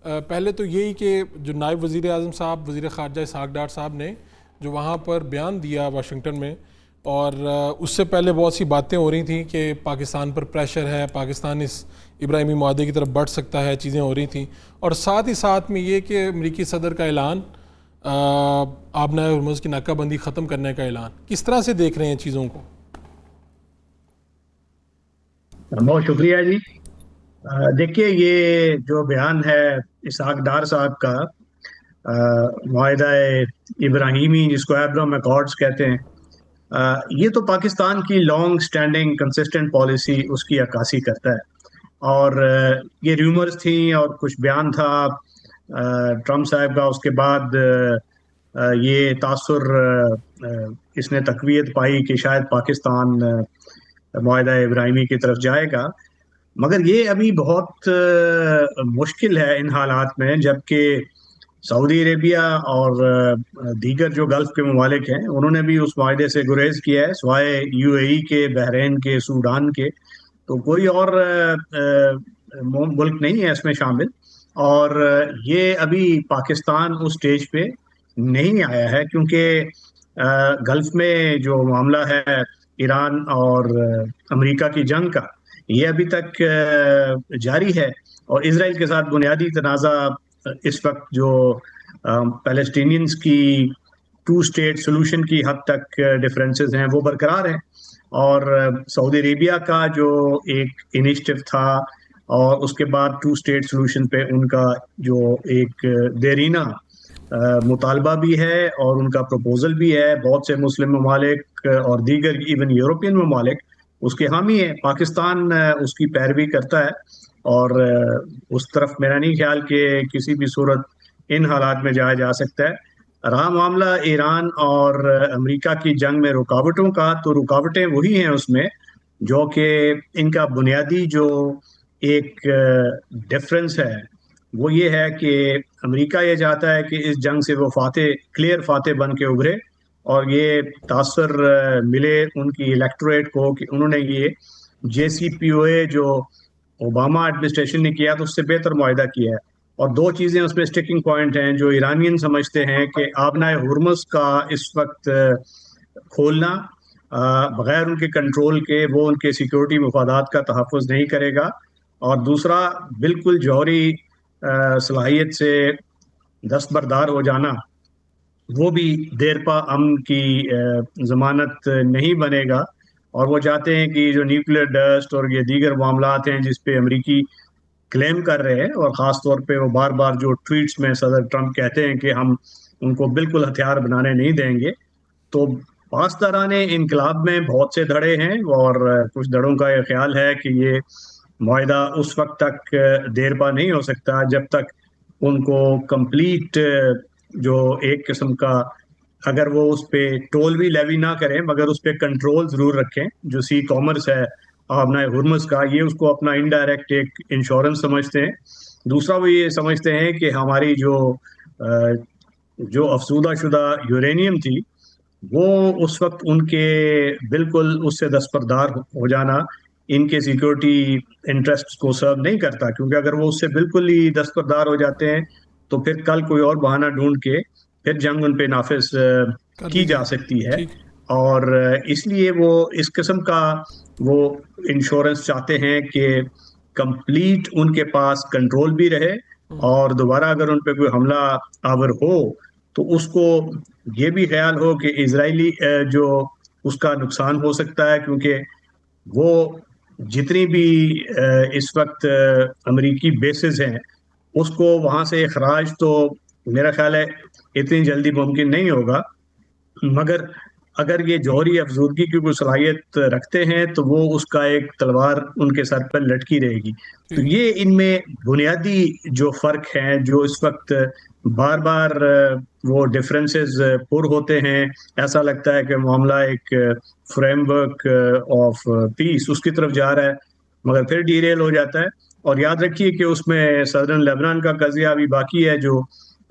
پہلے تو یہی کہ جو نائب وزیر اعظم صاحب وزیر خارجہ اسحاق ڈار صاحب نے جو وہاں پر بیان دیا واشنگٹن میں، اور اس سے پہلے بہت سی باتیں ہو رہی تھیں کہ پاکستان پر پریشر ہے، پاکستان اس ابراہیمی معاہدے کی طرف بڑھ سکتا ہے، چیزیں ہو رہی تھیں، اور ساتھ ہی ساتھ میں یہ کہ امریکی صدر کا اعلان آبنائے ہرمز کی ناکہ بندی ختم کرنے کا اعلان، کس طرح سے دیکھ رہے ہیں چیزوں کو؟ بہت شکریہ جی۔ دیکھیے، یہ جو بیان ہے اسحاق ڈار صاحب کا، معاہدہ ابراہیمی جس کو ایبراہم ایکارڈز کہتے ہیں، یہ تو پاکستان کی لانگ سٹینڈنگ کنسسٹنٹ پالیسی اس کی عکاسی کرتا ہے۔ اور یہ ریومرز تھیں اور کچھ بیان تھا ٹرمپ صاحب کا، اس کے بعد یہ تاثر اس نے تقویت پائی کہ شاید پاکستان معاہدہ ابراہیمی کی طرف جائے گا، مگر یہ ابھی بہت مشکل ہے ان حالات میں، جبکہ سعودی عربیہ اور دیگر جو گلف کے ممالک ہیں انہوں نے بھی اس معاہدے سے گریز کیا ہے، سوائے یو اے ای کے، بحرین کے، سوڈان کے، تو کوئی اور ملک نہیں ہے اس میں شامل۔ اور یہ ابھی پاکستان اس سٹیج پہ نہیں آیا ہے، کیونکہ گلف میں جو معاملہ ہے ایران اور امریکہ کی جنگ کا، یہ ابھی تک جاری ہے، اور اسرائیل کے ساتھ بنیادی تنازع اس وقت جو پیلسٹینینز کی ٹو اسٹیٹ سولوشن کی حد تک ڈفرینسز ہیں وہ برقرار ہیں، اور سعودی عربیہ کا جو ایک انیشیٹو تھا اور اس کے بعد ٹو اسٹیٹ سولوشن پہ ان کا جو ایک دیرینہ مطالبہ بھی ہے اور ان کا پروپوزل بھی ہے، بہت سے مسلم ممالک اور دیگر ایون یورپین ممالک اس کے حامی ہیں، پاکستان اس کی پیروی کرتا ہے، اور اس طرف میرا نہیں خیال کہ کسی بھی صورت ان حالات میں جایا جا سکتا ہے۔ رہا معاملہ ایران اور امریکہ کی جنگ میں رکاوٹوں کا، تو رکاوٹیں وہی ہیں اس میں جو کہ ان کا بنیادی جو ایک ڈفرنس ہے وہ یہ ہے کہ امریکہ یہ چاہتا ہے کہ اس جنگ سے وہ کلیئر فاتح بن کے ابھرے، اور یہ تاثر ملے ان کی الیکٹوریٹ کو کہ انہوں نے یہ جے سی پی او اے جو اوباما ایڈمنسٹریشن نے کیا تو اس سے بہتر معاہدہ کیا ہے۔ اور دو چیزیں اس میں اسٹیکنگ پوائنٹ ہیں جو ایرانین سمجھتے ہیں کہ آبنائے ہرمز کا اس وقت کھولنا بغیر ان کے کنٹرول کے وہ ان کے سیکورٹی مفادات کا تحفظ نہیں کرے گا، اور دوسرا بالکل جوہری صلاحیت سے دستبردار ہو جانا وہ بھی دیر پا امن کی ضمانت نہیں بنے گا، اور وہ چاہتے ہیں کہ جو نیوکلیر ڈسٹ اور یہ دیگر معاملات ہیں جس پہ امریکی کلیم کر رہے ہیں، اور خاص طور پہ وہ بار بار جو ٹویٹس میں صدر ٹرمپ کہتے ہیں کہ ہم ان کو بالکل ہتھیار بنانے نہیں دیں گے، تو پاسداران انقلاب میں بہت سے دھڑے ہیں، اور کچھ دھڑوں کا یہ خیال ہے کہ یہ معاہدہ اس وقت تک دیر پا نہیں ہو سکتا جب تک ان کو کمپلیٹ جو ایک قسم کا، اگر وہ اس پہ ٹول بھی لیوی نہ کریں مگر اس پہ کنٹرول ضرور رکھیں، جو سی کامرس ہے آبنائے ہرمز کا، یہ اس کو اپنا انڈائریکٹ ایک انشورنس سمجھتے ہیں۔ دوسرا وہ یہ سمجھتے ہیں کہ ہماری جو افزودہ شدہ یورینیم تھی وہ اس وقت ان کے بالکل اس سے دستبردار ہو جانا ان کے سیکورٹی انٹرسٹ کو سرو نہیں کرتا، کیونکہ اگر وہ اس سے بالکل ہی دستبردار ہو جاتے ہیں تو پھر کل کوئی اور بہانہ ڈھونڈ کے پھر جنگ ان پہ نافذ کی جا سکتی ہے، ٹھیک۔ اور اس لیے وہ اس قسم کا وہ انشورنس چاہتے ہیں کہ کمپلیٹ ان کے پاس کنٹرول بھی رہے، اور دوبارہ اگر ان پہ کوئی حملہ آور ہو تو اس کو یہ بھی خیال ہو کہ اسرائیلی جو اس کا نقصان ہو سکتا ہے، کیونکہ وہ جتنی بھی اس وقت امریکی بیسز ہیں اس کو وہاں سے اخراج تو میرا خیال ہے اتنی جلدی ممکن نہیں ہوگا، مگر اگر یہ جوہری افزودگی کی کوئی صلاحیت رکھتے ہیں تو وہ اس کا ایک تلوار ان کے سر پر لٹکی رہے گی۔ تو یہ ان میں بنیادی جو فرق ہیں جو اس وقت بار بار وہ ڈفرینسز پر ہوتے ہیں، ایسا لگتا ہے کہ معاملہ ایک فریم ورک آف پیس اس کی طرف جا رہا ہے، مگر پھر ڈیریل ہو جاتا ہے۔ اور یاد رکھیے کہ اس میں صدرن لیبنان کا قضیہ بھی باقی ہے، جو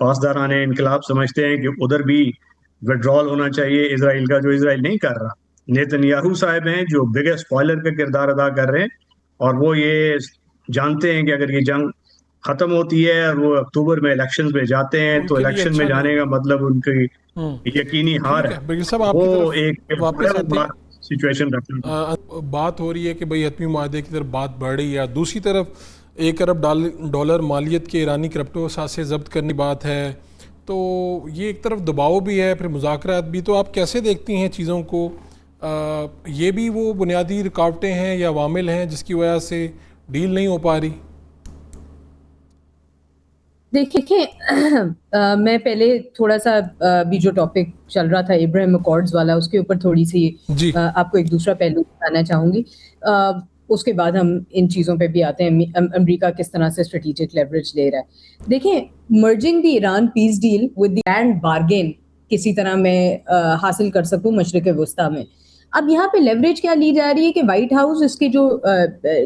پاسداران انقلاب سمجھتے ہیں کہ ادھر بھی وڈرال ہونا چاہیے اسرائیل کا، جو اسرائیل نہیں کر رہا۔ نیتن یاہو صاحب ہیں جو بگیسٹ اسپوائلر کا کردار ادا کر رہے ہیں، اور وہ یہ جانتے ہیں کہ اگر یہ جنگ ختم ہوتی ہے اور وہ اکتوبر میں الیکشن میں جاتے ہیں, تو ان کے لیے الیکشن میں اچھا جانے نہیں. کا مطلب ان کی یقینی ہار ٹھیک ہے. ہے بگل صاحب, آپ کی وہ طرف ایک واپس بڑا آتے بڑا ہیں. سچویشن رکھتا ہے. بات ہو رہی ہے کہ بھئی حتمی معاہدے کی طرف بات بڑھ رہی ہے, دوسری طرف 1 ارب ڈالر مالیت کے ایرانی کرپٹو اثاثے ضبط کرنے کی بات ہے, تو یہ ایک طرف دباؤ بھی ہے, پھر مذاکرات بھی. تو آپ کیسے دیکھتی ہیں چیزوں کو؟ یہ بھی وہ بنیادی رکاوٹیں ہیں یا عوامل ہیں جس کی وجہ سے ڈیل نہیں ہو پا رہی؟ دیکھیں میں پہلے تھوڑا سا بھی جو ٹاپک چل رہا تھا ابراہیم اکارڈز والا, اس کے اوپر تھوڑی سی جی آپ کو ایک دوسرا پہلو بتانا چاہوں گی. اس کے بعد ہم ان چیزوں پہ بھی آتے ہیں, امریکہ کس طرح سے اسٹریٹجک لیوریج لے رہا ہے. دیکھیں, merging the Iran peace deal with the grand bargain کسی طرح میں حاصل کر سکوں مشرق وسطیٰ میں. اب یہاں پہ لیوریج کیا لی جا رہی ہے کہ وائٹ ہاؤس اس کی جو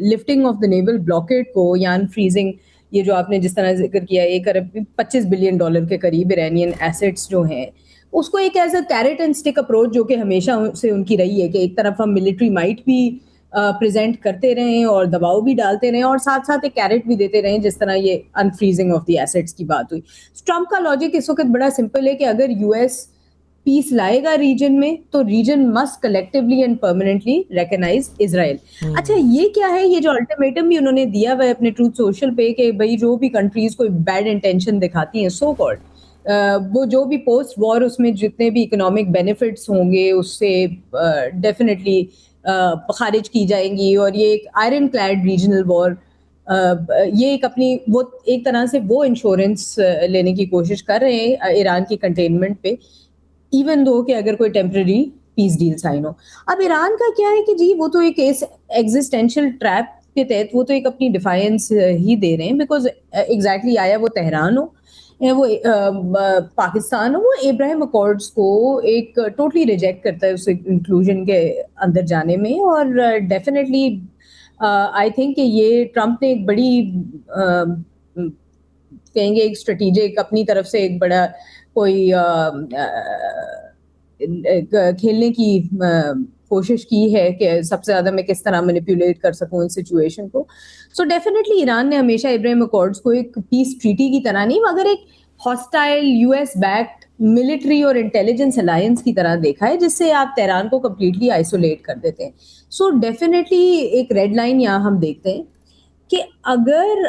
lifting of the naval blockade کو یا انفریزنگ, یہ جو آپ نے جس طرح ذکر کیا 1 ارب $25 بلین کے قریب ایرانین ایسٹس جو ہیں, اس کو ایک as a carrot and stick approach جو کہ ہمیشہ سے ان کی رہی ہے کہ ایک طرف ہم ملٹری مائٹ بھی پریزنٹ کرتے رہیں اور دباؤ بھی ڈالتے رہیں اور ساتھ ساتھ ایک کیرٹ بھی دیتے رہیں, جس طرح یہ انفریزنگ آف دی ایسٹس کی بات ہوئی. ٹرمپ کا لاجک اس وقت بڑا سمپل ہے کہ اگر یو ایس پیس لائے گا ریجن میں تو region must collectively and permanently recognize Israel. اچھا یہ کیا ہے, یہ جو الٹیمیٹم بھی انہوں نے دیا ہوا ہے اپنے ٹروتھ سوشل پہ کہ بھائی جو بھی کنٹریز کوئی بیڈ انٹینشن دکھاتی ہیں سو کالڈ, وہ جو بھی پوسٹ وار اس میں جتنے بھی اکنامک بینیفٹس ہوں گے اس سے ڈیفینیٹلی خارج کی جائیں گی, اور یہ ایک آئرن کلیڈ ریجنل وار, یہ ایک اپنی وہ ایک طرح سے وہ انشورنس لینے کی کوشش کر رہے ہیں ایران کی کنٹینمنٹ پہ, ایون دو کہ اگر کوئی ایمپرری پیس ڈیل سائن ہو. اب ایران کا کیا ہے کہ جی وہ تو ایک ایگزسٹینشیل ٹریپ کے تحت وہ تو ایک اپنی ڈیفائنس ہی دے رہے ہیں, بیکاز ایگزیکٹلی آیا وہ تہران ہو وہ پاکستان ہو, وہ ابراہیم اکارڈز کو ایک ٹوٹلی ریجیکٹ کرتا ہے اس انکلوژن کے اندر جانے میں. اور ڈیفینیٹلی آئی تھنک کہ یہ ٹرمپ نے ایک بڑی کہیں گے ایک اسٹریٹجک اپنی طرف سے ایک بڑا کوئی کھیلنے کی کوشش کی ہے کہ سب سے زیادہ میں کس طرح مینیپولیٹ کر سکوں اس سچویشن کو. سو ڈیفینیٹلی ایران نے ہمیشہ ابراہیم اکارڈز کو ایک پیس ٹریٹی کی طرح نہیں مگر ایک hostile U S backed military اور انٹیلیجنس الائنس کی طرح دیکھا ہے, جس سے آپ تہران کو کمپلیٹلی آئسولیٹ کر دیتے ہیں. سو ڈیفینیٹلی ایک ریڈ لائن یہاں ہم دیکھتے ہیں کہ اگر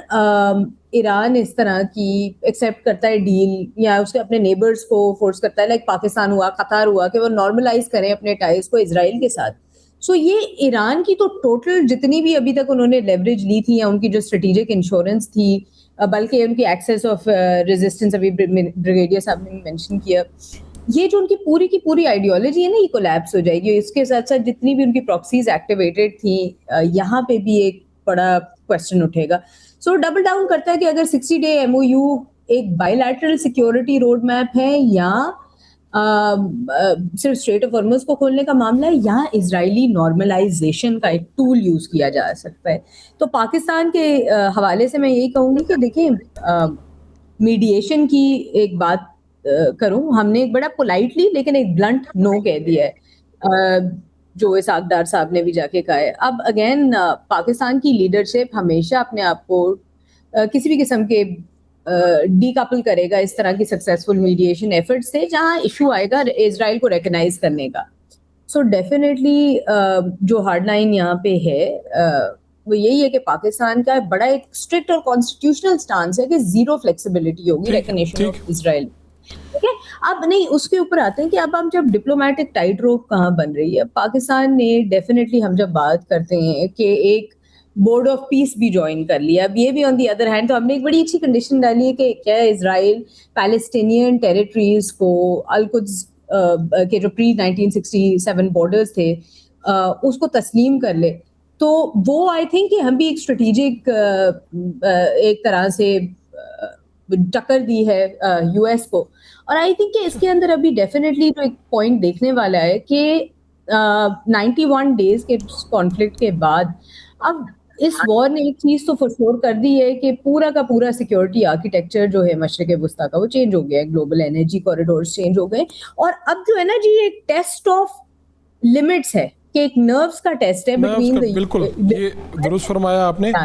ایران اس طرح کی ایکسیپٹ کرتا ہے ڈیل یا اس کے اپنے نیبرز کو فورس کرتا ہے, لائک پاکستان ہوا, قطر ہوا, کہ وہ نارملائز کریں اپنے ٹائز کو اسرائیل کے ساتھ. سو یہ ایران کی تو ٹوٹل جتنی بھی ابھی تک انہوں نے لیوریج لی تھی یا ان کی جو اسٹریٹجک انشورنس تھی, بلکہ ان کی ایکسیس آف ریزسٹنس ابھی بریگیڈیئر صاحب نے مینشن کیا, یہ جو ان کی پوری آئیڈیالوجی ہے نا یہ کولیپس ہو جائے گی. اس کے ساتھ ساتھ جتنی بھی ان کی پراکسیز ایکٹیویٹڈ تھیں, یہاں پہ بھی ایک بڑا کوشچن اٹھے گا. سو ڈبل ڈاؤن کرتا ہے کہ اگر 60 ڈے ایم او یو ایک by lateral security road map ہے یا صرف اسٹریٹ آف ہارمز کو کھولنے کا معاملہ ہے, یہاں اسرائیلی نارملائزیشن کا ایک ٹول یوز کیا جا سکتا ہے. تو پاکستان کے حوالے سے میں یہی کہوں گی کہ دیکھیں میڈیشن کی ایک بات کروں, ہم نے ایک بڑا پولائٹلی لیکن ایک بلنٹ نو کہہ دیا ہے جو اسحاق ڈار صاحب نے بھی جا کے کہا ہے. اب اگین پاکستان کی لیڈرشپ ہمیشہ اپنے آپ کو کسی بھی قسم کے ڈی کپل کرے گا اس طرح کی سکسیسفل میڈیشن ایفرٹ سے جہاں ایشو آئے گا اسرائیل کو ریکگنائز کرنے کا. سو ڈیفینیٹلی جو ہارڈ لائن یہاں پہ ہے وہ یہی ہے کہ پاکستان کا بڑا ایک اسٹرکٹ اور کانسٹیٹیوشنل سٹانس ہے کہ زیرو فلیکسیبلٹی ہوگی ریکگنیشن آف اسرائیل. ٹھیک ہے, اب نہیں اس کے اوپر آتے ہیں کہ اب ہم جب ڈپلومیٹک ٹائٹ روپ کہاں بن رہی ہے. پاکستان نے ڈیفینیٹلی ہم جب بات کرتے ہیں کہ ایک بورڈ آف پیس بھی جوائن کر لیا, اب یہ بھی آن دی ادر ہینڈ تو ہم نے ایک بڑی اچھی کنڈیشن ڈالی ہے کہ کیا اسرائیل پیلسٹینین ٹیریٹریز کو القدس کے جو پری 1967 بارڈرز تھے اس کو تسلیم کر لے. تو وہ آئی تھنک کہ ہم بھی ایک اسٹریٹجک ایک طرح سے ٹکر دی ہے یو ایس کو. اور آئی تھنک کہ اس کے اندر ابھی ڈیفینیٹلی تو ایک پوائنٹ دیکھنے والا ہے کہ 91 ڈیز کے کانفلکٹ کے بعد اب اس وار نے ایک چیز تو فور شور کر دی ہے کہ پورا کا پورا سیکورٹی آرکیٹیکچر جو ہے مشرق وسطیٰ کا وہ چینج ہو گیا ہے, گلوبل انرجی کوریڈورز چینج ہو گئے, اور اب جو ہے نا جی ایک ٹیسٹ آف لمٹس ہے کہ ایک نروس کا ٹیسٹ ہے بٹوین. بالکل یہ درست فرمایا آپ نے.